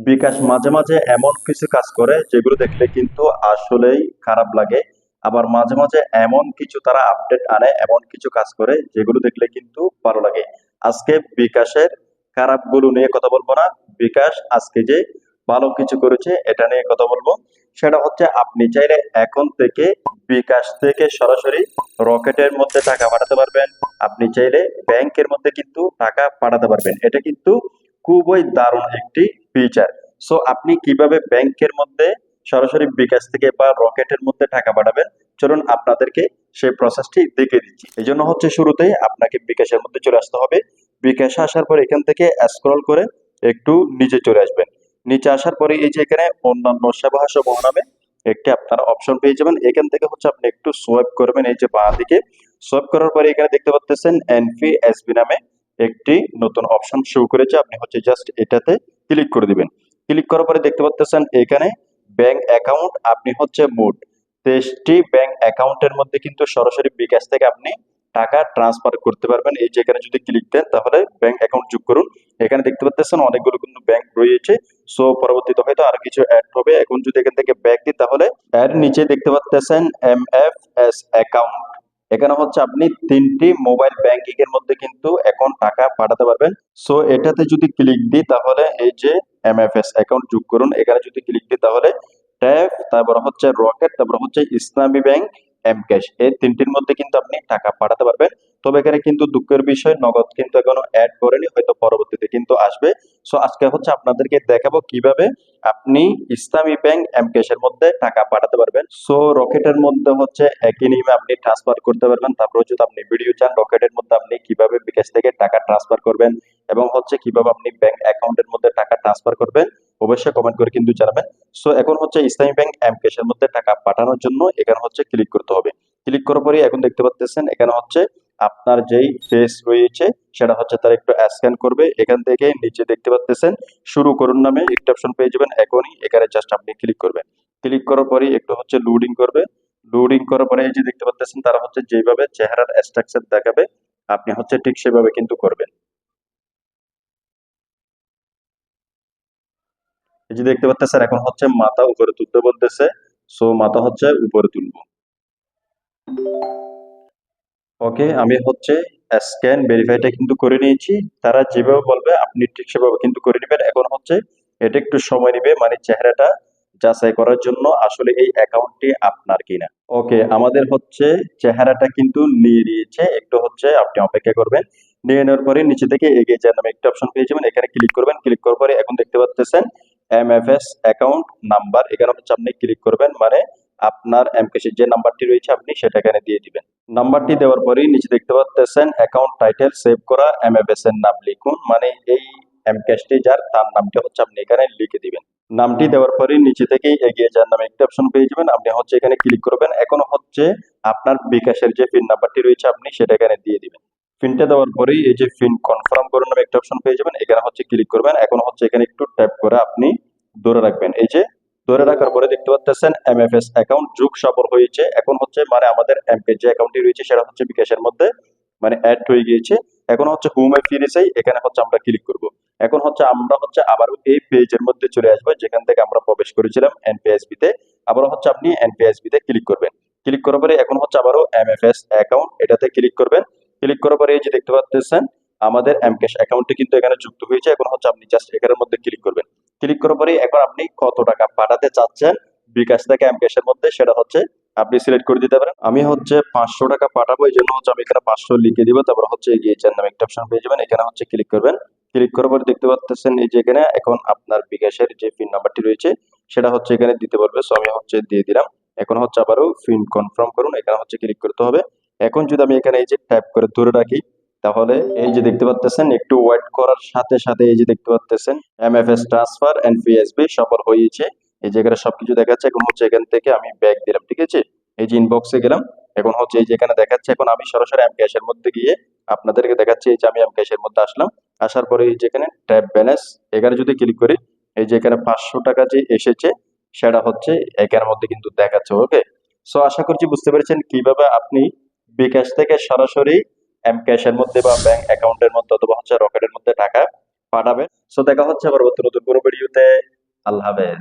বিকাশ মাঝে মাঝে এমন কিছু কাজ করে যেগুলো দেখলে কিন্তু আসলেই খারাপ লাগে। আবার মাঝে মাঝে এমন কিছু তারা আপডেট আনে, এমন কিছু কাজ করে যেগুলো দেখলে কিন্তু ভালো লাগে। আজকে বিকাশের খারাপগুলো নিয়ে কথা বলবো না, বিকাশ আজকে যে ভালো কিছু করেছে এটা নিয়ে কথা বলবো। সেটা হচ্ছে আপনি চাইলে এখন থেকে বিকাশ থেকে সরাসরি রকেটের মধ্যে টাকা পাঠাতে পারবেন। আপনি চাইলে ব্যাংকের মধ্যে কিন্তু টাকা পাঠাতে পারবেন। এটা কিন্তু খুবই দারুণ একটি ফিচার। সো আপনি কিভাবে ব্যাংকের মধ্যে সরাসরি বিকাশ থেকে বা রকেটের মধ্যে টাকা পাঠাবেন, চলুন আপনাদেরকে সেই প্রসেসটি দেখিয়ে দিচ্ছি। এই জন্য হচ্ছে শুরুতেই আপনাকে বিকাশের মধ্যে চলে আসতে হবে। বিকাশে আসার পর এখান থেকে স্ক্রল করে একটু নিচে চলে আসবেন। নিচে আসার পরে এই যে এখানে অন্যান্য সেবা সমূহ নামে একটি আপনার অপশন পেয়ে যাবেন। এখান থেকে হচ্ছে আপনি একটু সোয়াইপ করবেন এই যে বাঁ দিকে। সোয়াইপ করার পরে এখানে দেখতে পাচ্ছেন এনপিএসবি নামে একটি নতুন অপশন শো করেছে। আপনি হচ্ছে জাস্ট এটাতে ক্লিক করে দিবেন। ক্লিক করার পরে দেখতে পাচ্ছেন এখানে ব্যাংক অ্যাকাউন্ট, আপনি হচ্ছে মোট 23টি ব্যাংক অ্যাকাউন্টের মধ্যে কিন্তু সরাসরি বিকাশ থেকে আপনি টাকা ট্রান্সফার করতে পারবেন। এই যে এখানে যদি ক্লিক দেন তাহলে ব্যাংক অ্যাকাউন্ট যোগ করুন। এখানে দেখতে পাচ্ছেন অনেকগুলো কিন্তু ব্যাংক রয়েছে। সো পরবর্তীতে হয়তো আরো কিছু অ্যাড হবে। এখন যদি এখান থেকে ব্যাক দিই তাহলে এর নিচে দেখতে পাচ্ছেন এমএফএস অ্যাকাউন্ট। এখানে হচ্ছে আপনি 3টি মোবাইল ব্যাংকিং এর মধ্যে কিন্তু এখন টাকা পাঠাতে পারবেন। সো এটাতে যদি ক্লিক দিই তাহলে এই যে এমএফএস অ্যাকাউন্ট যোগ করুন, এখানে যদি ক্লিক দিই তাহলে ট্যাপ, তারপর হচ্ছে রকেট, তারপর হচ্ছে ইসলামী ব্যাংক, এম ক্যাশ, এই তিনটির মধ্যে কিন্তু আপনি টাকা পাঠাতে পারবেন। তবে এখানে কিন্তু দুঃখের বিষয় নগদ কিন্তু এখনো অ্যাড করেনি, হয়তো পরবর্তীতে কিন্তু আসবে। সো আজকে হচ্ছে আপনাদেরকে দেখাবো কিভাবে আপনি ইসলামী ব্যাংক, এম ক্যাশের মধ্যে টাকা পাঠাতে পারবেন। সো রকেটের মধ্যে হচ্ছে একই নিয়মে আপনি ট্রান্সফার করতে পারবেন। তারপরে যদি আপনি ভিডিও চান রকেটের মধ্যে আপনি কিভাবে বিকাশ থেকে টাকা ট্রান্সফার করবেন এবং হচ্ছে কিভাবে আপনি ব্যাংক অ্যাকাউন্টের মধ্যে টাকা ট্রান্সফার করবেন, অবশ্যই কমেন্ট করে কিন্তু জানাবেন। সো এখন হচ্ছে ইসলামী ব্যাংক, এম ক্যাশের মধ্যে টাকা পাঠানোর জন্য এখানে হচ্ছে ক্লিক করতে হবে। ক্লিক করার পরে এখন দেখতে পাচ্ছেন এখানে হচ্ছে আপনার যেই ফেস রয়েছে সেটা হচ্ছে তার একটু স্ক্যান করবে। এখান থেকে নিচে দেখতে পাচ্ছেন শুরু করুন নামে একটা অপশন পেয়ে যাবেন। এখনই এখানে জাস্ট আপনি ক্লিক করবেন। ক্লিক করার পরে একটু হচ্ছে লোডিং করবে। লোডিং করার পরে এই যে দেখতে পাচ্ছেন তারা হচ্ছে যেভাবে চেহারার স্ট্রাকচার দেখাবে আপনি হচ্ছে ঠিক সেভাবে কিন্তু করবেন। এই যে দেখতে পাচ্ছেন এখন হচ্ছে মাথা উপরে তুলতে বলতেছে। সো মাথা হচ্ছে উপরে তুলবো। ওকে, আমি হচ্ছে স্ক্যান ভেরিফাইটা কিন্তু করে নিয়েছি। তারা যেভাবে বলবে আপনি ঠিক সেভাবে কিন্তু করে নেবেন। এখন হচ্ছে এটা একটু সময় নেবে, মানে চেহারাটা যাচাই করার জন্য আসলে এই অ্যাকাউন্টটি আপনার কিনা। ওকে, আমাদের হচ্ছে চেহারাটা কিন্তু নিয়ে নিয়েছে, একটু হচ্ছে আপনি অপেক্ষা করবেন। নিয়ে নেওয়ার পরে নিচে থেকে এগিয়ে যাওয়ার নামে একটা অপশন পেয়ে যাবেন। এখানে ক্লিক করবেন। ক্লিক করার পরে এখন দেখতে পাচ্ছেন এমএফএস অ্যাকাউন্ট নাম্বার, এখানে হচ্ছে আপনি ক্লিক করবেন, মানে আপনার এমকেসির যে নাম্বারটি রয়েছে আপনি সেটা এখানে দিয়ে দিবেন। নাম্বারটি দেওয়ার পরেই নিচে দেখতে পাচ্ছেন অ্যাকাউন্ট টাইটেল সেভ করা এমএফএস এর নাম লিখুন, মানে এই এমক্যাশটি যার তার নামটা হচ্ছে আপনি এখানে লিখে দিবেন। নামটি দেওয়ার পরে নিচে থেকেই এগিয়ে যাওয়ার নামে একটা অপশন পেয়ে যাবেন। আপনি হচ্ছে এখানে ক্লিক করবেন। এখন হচ্ছে আপনার বিকাশের যে পিন নাম্বারটি রয়েছে আপনি সেটা এখানে দিয়ে দিবেন। পিনটা দেওয়ার পরেই এই যে পিন কনফার্ম করুন নামে একটা অপশন পেয়ে যাবেন। এখানে হচ্ছে ক্লিক করবেন। এখন হচ্ছে এখানে একটু ট্যাপ করে আপনি ধরে রাখবেন। এই যে ধরে রাখার পরে দেখতে পাচ্ছেন এমএফএস অ্যাকাউন্ট যোগ সফল হয়েছে। এখন হচ্ছে মানে আমাদের এমপে যে অ্যাকাউন্টটি রয়েছে সেটা হচ্ছে বিকাশের মধ্যে মানে অ্যাড হয়ে গিয়েছে। এখন হচ্ছে হোম এ ফিরে যাই, এখানে হচ্ছে আমরা ক্লিক করব। এখন হচ্ছে আমরা হচ্ছে আবারও এই পেজের মধ্যে চলে আসবো যেখান থেকে আমরা প্রবেশ করেছিলাম এনপিএসবি তে। আবারও হচ্ছে আপনি এনপিএসবি তে ক্লিক করবেন। ক্লিক করার পরে এখন হচ্ছে আবারও এমএফএস অ্যাকাউন্ট এটাতে ক্লিক করবেন। ক্লিক করার পরে এই যে দেখতে পাচ্ছেন আমাদের এমক্যাশ অ্যাকাউন্টটি কিন্তু এখানে যুক্ত হয়েছে। এখন হচ্ছে আপনি জাস্ট এখানের মধ্যে ক্লিক করবেন। ক্লিক করার পরে এখন আপনি কত টাকা পাঠাতে চাচ্ছেন বিকাশ থেকে এমক্যাশের মধ্যে সেটা হচ্ছে আপনি সিলেক্ট করে দিতে পারেন। আমি হচ্ছে 500 টাকা পাঠাবো, এই জন্য হচ্ছে আমি এখানে 500 লিখে দিব। তারপর হচ্ছে এগিয়ে যান নামে একটা অপশন পেয়ে যাবেন। এখানে হচ্ছে ক্লিক করবেন। ক্লিক করার পরে দেখতে পাচ্ছেন এই যে এখানে এখন আপনার বিকাশের যে পিন নাম্বারটি রয়েছে সেটা হচ্ছে এখানে দিতে বলবে। সো আমি হচ্ছে দিয়ে দিলাম। এখন হচ্ছে আবারও পিন কনফার্ম করুন, এখানে হচ্ছে ক্লিক করতে হবে। এখন যদি আমি এখানে এই যে ট্যাপ করে ধরে রাখি তাহলে এই যে দেখতে পাচ্ছেন একটু ওয়েট করার সাথে সাথে এই যে দেখতে পাচ্ছেন এমএফএস ট্রান্সফার এনপিএসবি সফল হয়েছে। এই জায়গাটা সবকিছু দেখাচ্ছে। এখন হচ্ছে এখান থেকে আমি ব্যাক দিলাম, ঠিক আছে। এই যে ইনবক্সে গেলাম। এখন হচ্ছে এই যে এখানে দেখাচ্ছে, এখন আমি সরাসরি এম ক্যাশের মধ্যে গিয়ে আপনাদেরকে দেখাচ্ছি। এই যে আমি এম ক্যাশের মধ্যে আসলাম। আসার পরে এই যে এখানে ট্যাপ ব্যালেন্স এখানে যদি ক্লিক করি এই যে এখানে 500 টাকা যে এসেছে সেটা হচ্ছে এখানের মধ্যে কিন্তু দেখাচ্ছে। ওকে, সো আশা করছি বুঝতে পেরেছেন কিভাবে আপনি বিকাশ থেকে সরাসরি এম ক্যাশের মধ্যে বা ব্যাংক অ্যাকাউন্টের মধ্যে অথবা হচ্ছে রকেটের মধ্যে টাকা পাঠাবেন। সো দেখা হচ্ছে আবার নতুন কোনো ভিডিওতে। আল্লাহ হাফেজ।